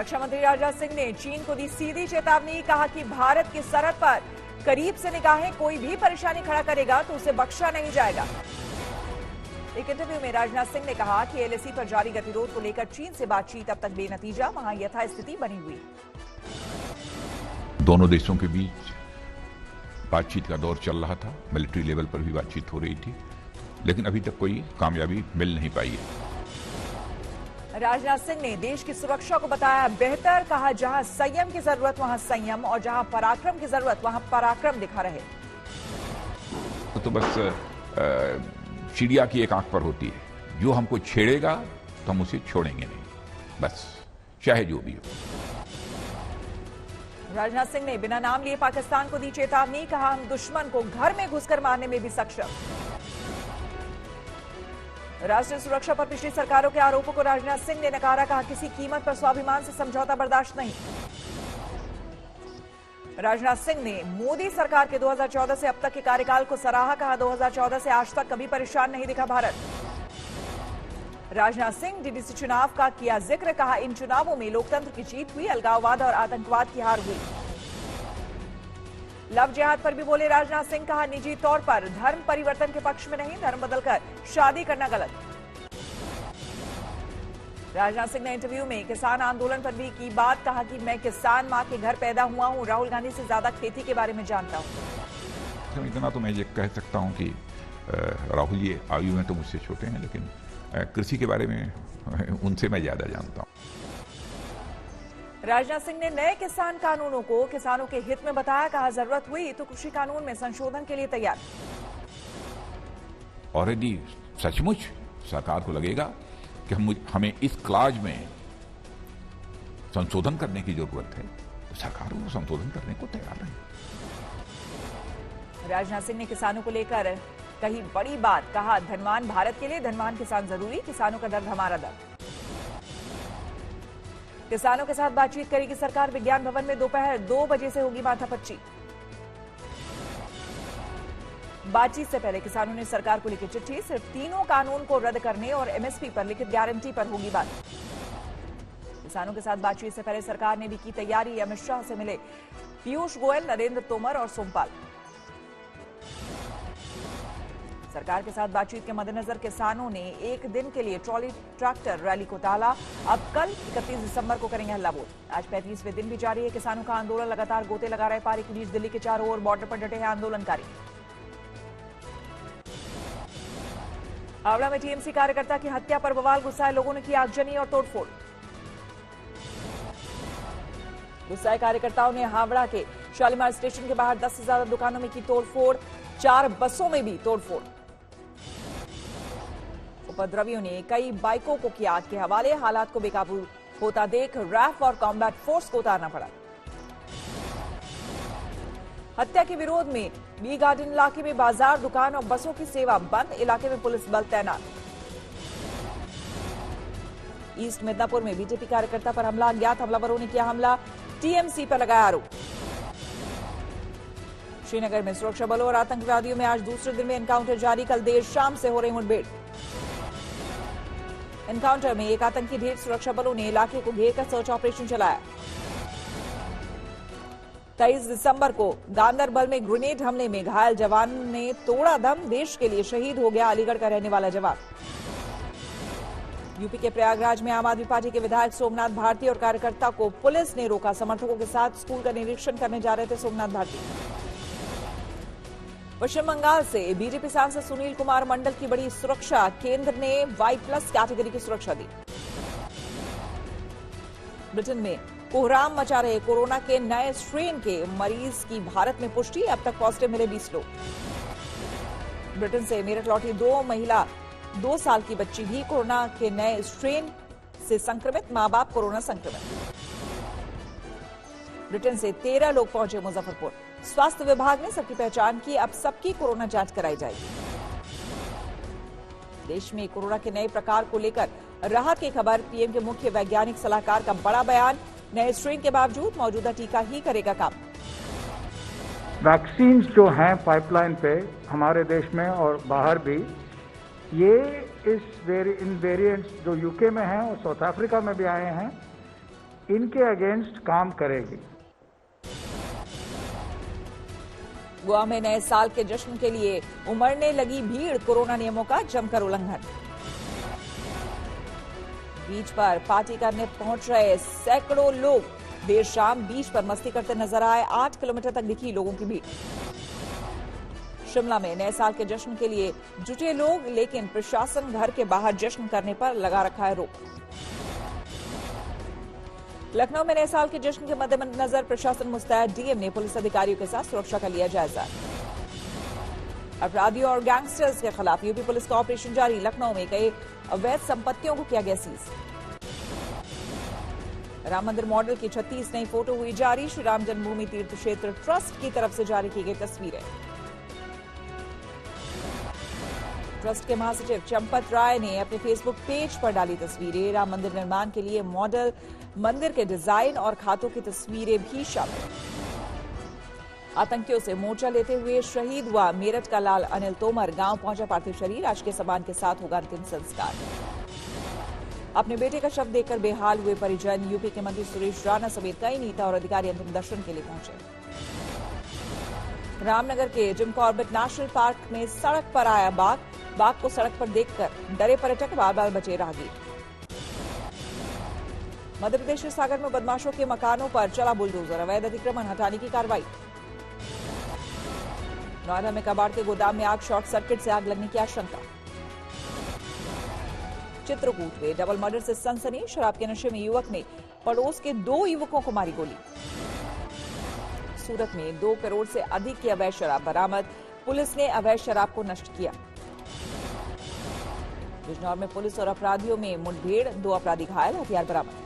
रक्षा मंत्री राजनाथ सिंह ने चीन को दी सीधी चेतावनी, कहा कि भारत की सरहद पर करीब से निगाहें कोई भी परेशानी खड़ा करेगा तो उसे बख्शा नहीं जाएगा। एक इंटरव्यू में राजनाथ सिंह ने कहा कि एलएसी पर जारी गतिरोध को लेकर चीन से बातचीत अब तक बेनतीजा, वहां यथास्थिति बनी हुई। दोनों देशों के बीच बातचीत का दौर चल रहा था, मिलिट्री लेवल पर भी बातचीत हो रही थी, लेकिन अभी तक कोई कामयाबी मिल नहीं पाई है। राजनाथ सिंह ने देश की सुरक्षा को बताया बेहतर, कहा जहां संयम की जरूरत वहां संयम और जहां पराक्रम की जरूरत वहां पराक्रम दिखा रहे। तो बस चिड़िया की एक आंख पर होती है, जो हमको छेड़ेगा तो हम उसे छोड़ेंगे नहीं, बस चाहे जो भी हो। राजनाथ सिंह ने बिना नाम लिए पाकिस्तान को दी चेतावनी, कहा हम दुश्मन को घर में घुसकर मारने में भी सक्षम। राष्ट्रीय सुरक्षा पर पिछली सरकारों के आरोपों को राजनाथ सिंह ने नकारा, कहा किसी कीमत पर स्वाभिमान से समझौता बर्दाश्त नहीं। राजनाथ सिंह ने मोदी सरकार के 2014 से अब तक के कार्यकाल को सराहा, कहा 2014 से आज तक कभी परेशान नहीं दिखा भारत। राजनाथ सिंह डीडीसी चुनाव का किया जिक्र, कहा इन चुनावों में लोकतंत्र की जीत हुई, अलगाववाद और आतंकवाद की हार हुई। लव जिहाद पर भी बोले राजनाथ सिंह, कहा निजी तौर पर धर्म परिवर्तन के पक्ष में नहीं, धर्म बदलकर शादी करना गलत। राजनाथ सिंह ने इंटरव्यू में किसान आंदोलन पर भी की बात, कहा कि मैं किसान मां के घर पैदा हुआ हूं, राहुल गांधी से ज्यादा खेती के बारे में जानता हूं। इतना तो मैं ये कह सकता हूं कि राहुल जी आयु में तो मुझसे छोटे हैं, लेकिन कृषि के बारे में उनसे मैं ज्यादा जानता हूं। राजनाथ सिंह ने नए किसान कानूनों को किसानों के हित में बताया, कहा जरूरत हुई तो कृषि कानून में संशोधन के लिए तैयार। और यदि सचमुच सरकार को लगेगा कि हमें इस क्लाज में संशोधन करने की जरूरत है तो सरकार वो संशोधन करने को तैयार है। राजनाथ सिंह ने किसानों को लेकर कही बड़ी बात, कहा धनवान भारत के लिए धनवान किसान जरूरी, किसानों का दर्द हमारा दर्द। किसानों के साथ बातचीत करेगी सरकार, विज्ञान भवन में दोपहर 2 बजे से होगी माथापच्ची। बातचीत से पहले किसानों ने सरकार को लिखी चिट्ठी, सिर्फ तीनों कानून को रद्द करने और एमएसपी पर लिखित गारंटी पर होगी बात। किसानों के साथ बातचीत से पहले सरकार ने भी की तैयारी, अमित शाह से मिले पीयूष गोयल, नरेंद्र तोमर और सोमपाल। सरकार के साथ बातचीत के मद्देनजर किसानों ने एक दिन के लिए ट्रॉली ट्रैक्टर रैली को टाला, अब कल 31 दिसंबर को करेंगे हल्ला बोल। आज 35वें दिन भी जारी है किसानों का आंदोलन, लगातार गोते लगा रहे पारी के बीच दिल्ली के चारों ओर बॉर्डर पर डटे हैं आंदोलनकारी। हावड़ा में टीएमसी कार्यकर्ता की हत्या पर बवाल, गुस्साए लोगों ने की आगजनी और तोड़फोड़। गुस्साए कार्यकर्ताओं ने हावड़ा के शालीमार स्टेशन के बाहर 10 से ज्यादा दुकानों में की तोड़फोड़, 4 बसों में भी तोड़फोड़। उपद्रवियों ने कई बाइकों को किया आग के हवाले, हालात को बेकाबू होता देख रैफ और कॉम्बैट फोर्स को उतारना पड़ा। हत्या के विरोध में बी गार्डन इलाके में बाजार, दुकान और बसों की सेवा बंद, इलाके में पुलिस बल तैनात। ईस्ट मिदनापुर में बीजेपी कार्यकर्ता पर हमला, अज्ञात हमलावरों ने किया हमला, टीएमसी पर लगाया आरोप। श्रीनगर में सुरक्षा बलों और आतंकवादियों में आज दूसरे दिन में एनकाउंटर जारी, कल देर शाम से हो रही मुठभेड़। एनकाउंटर में एक आतंकी ढेर सुरक्षा बलों ने इलाके को घेरकर सर्च ऑपरेशन चलाया। 23 दिसंबर को गांदरबल में ग्रेनेड हमले में घायल जवान ने तोड़ा दम, देश के लिए शहीद हो गया अलीगढ़ का रहने वाला जवान। यूपी के प्रयागराज में आम आदमी पार्टी के विधायक सोमनाथ भारती और कार्यकर्ता को पुलिस ने रोका, समर्थकों के साथ स्कूल का निरीक्षण करने जा रहे थे सोमनाथ भारती। पश्चिम बंगाल से बीजेपी सांसद सुनील कुमार मंडल की बड़ी सुरक्षा, केंद्र ने Y+ कैटेगरी की सुरक्षा दी। ब्रिटेन में कोहराम मचा रहे कोरोना के नए स्ट्रेन के मरीज की भारत में पुष्टि, अब तक पॉजिटिव मिले 20 लोग। ब्रिटेन से मेरठ लौटी 2 महिला 2 साल की बच्ची भी कोरोना के नए स्ट्रेन से संक्रमित, मां बाप कोरोना संक्रमित। ब्रिटेन से 13 लोग पहुंचे मुजफ्फरपुर, स्वास्थ्य विभाग ने सबकी पहचान की, अब सबकी कोरोना जांच कराई जाएगी। देश में कोरोना के नए प्रकार को लेकर राहत की खबर, पीएम के मुख्य वैज्ञानिक सलाहकार का बड़ा बयान, नए स्ट्रेन के बावजूद मौजूदा टीका ही करेगा काम। वैक्सीन जो हैं पाइपलाइन पे हमारे देश में और बाहर भी, ये इन वेरिएंट्स जो यूके में हैं और साउथ अफ्रीका में भी आए हैं, इनके अगेंस्ट काम करेगी। गोवा में नए साल के जश्न के लिए उमड़ने लगी भीड़, कोरोना नियमों का जमकर उल्लंघन। बीच पर पार्टी करने पहुंच रहे सैकड़ों लोग देर शाम बीच पर मस्ती करते नजर आए। 8 किलोमीटर तक दिखी लोगों की भीड़। शिमला में नए साल के जश्न के लिए जुटे लोग, लेकिन प्रशासन घर के बाहर जश्न करने पर लगा रखा है रोक। लखनऊ में नए साल के जश्न के मद्देनजर प्रशासन मुस्तैद, डीएम ने पुलिस अधिकारियों के साथ सुरक्षा का लिया जायजा। अपराधियों और गैंगस्टर्स के खिलाफ यूपी पुलिस का ऑपरेशन जारी। लखनऊ में कई अवैध संपत्तियों को किया गया सीज। राम मंदिर मॉडल की 36 नई फोटो हुई जारी। श्री राम जन्मभूमि तीर्थ क्षेत्र ट्रस्ट की तरफ से जारी की गई तस्वीरें। ट्रस्ट के महासचिव चंपत राय ने अपने फेसबुक पेज पर डाली तस्वीरें। राम मंदिर निर्माण के लिए मॉडल मंदिर के डिजाइन और खातों की तस्वीरें भी शामिल। आतंकियों से मोर्चा लेते हुए शहीद हुआ मेरठ का लाल अनिल तोमर। गांव पहुंचा पार्थिव शरीर, राजकीय सम्मान के साथ होगा अंतिम संस्कार। अपने बेटे का शव देखकर बेहाल हुए परिजन। यूपी के मंत्री सुरेश राणा समेत कई नेता और अधिकारी अंतिम दर्शन के लिए पहुंचे। रामनगर के जिम कॉर्बेट नेशनल पार्क में सड़क पर आया बाघ। बाघ को सड़क पर देखकर डरे पर्यटक, बार बार बचे राहगीर। मध्य प्रदेश के सागर में बदमाशों के मकानों पर चला बुलडोजर, अवैध अतिक्रमण हटाने की कार्रवाई। नोएडा में कबाड़ के गोदाम में आग, शॉर्ट सर्किट से आग लगने की आशंका। चित्रकूट में डबल मर्डर से सनसनी, शराब के नशे में युवक ने पड़ोस के 2 युवकों को मारी गोली। सूरत में 2 करोड़ से अधिक की अवैध शराब बरामद, पुलिस ने अवैध शराब को नष्ट किया। बिजनौर में पुलिस और अपराधियों में मुठभेड़, 2 अपराधी घायल, हथियार बरामद।